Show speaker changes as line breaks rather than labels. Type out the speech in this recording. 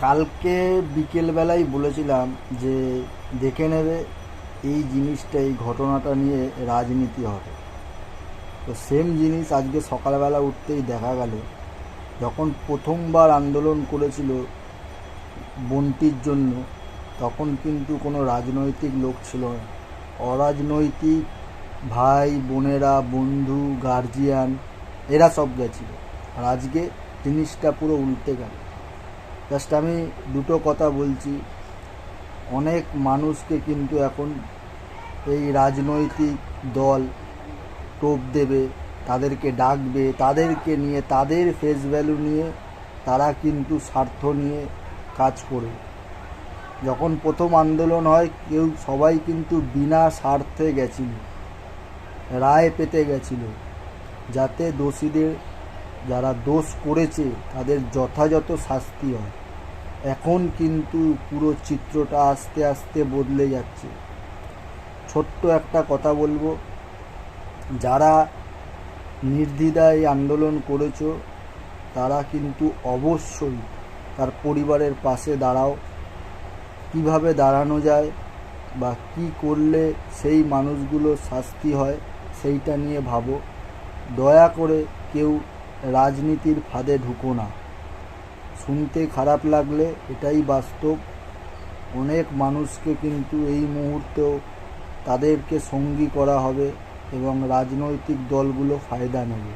কালকে বিকেলবেলায় বলেছিলাম যে দেখে নেবে এই জিনিসটা, এই ঘটনাটা নিয়ে রাজনীতি হবে। তো সেম জিনিস আজকে সকালবেলা উঠতেই দেখা গেল। যখন প্রথমবার আন্দোলন করেছিল বন্টির জন্য, তখন কিন্তু কোনো রাজনৈতিক লোক ছিল না। অরাজনৈতিক ভাই বোনেরা, বন্ধু, গার্জিয়ান, এরা সব গেছিল। আর আজকে জিনিসটা পুরো উল্টে গেল। জাস্ট আমি দুটো কথা বলছি। অনেক মানুষকে কিন্তু এখন এই রাজনৈতিক দল টোপ দেবে, তাদেরকে ডাকবে, তাদেরকে নিয়ে, তাদের ফেস ভ্যালু নিয়ে তারা কিন্তু স্বার্থ নিয়ে কাজ করবে। যখন প্রথম আন্দোলন হয় সবাই কিন্তু বিনা স্বার্থে গেছিল, রায় পেতে গেছিল, যাতে দোষীদের, যারা দোষ করেছে তাদের যথাযথ শাস্তি হয়। এখন কিন্তু পুরো চিত্রটা আস্তে আস্তে বদলে যাচ্ছে। ছোট্ট একটা কথা বলবো, যারা নির্দ্বিধায় আন্দোলন করেছো তারা কিন্তু অবশ্যই তার পরিবারের পাশে দাঁড়াও। কিভাবে দাঁড়ানো যায় বা কি করলে সেই মানুষগুলোর শাস্তি হয় সেইটা নিয়ে ভাবো। দয়া করে কেউ রাজনীতির ফাঁদে ঢুকো না। শুনতে খারাপ লাগলে এটাই বাস্তব। অনেক মানুষকে কিন্তু এই মুহূর্তেও তাদেরকে সঙ্গী করা হবে এবং রাজনৈতিক দলগুলো ফায়দা নেবে।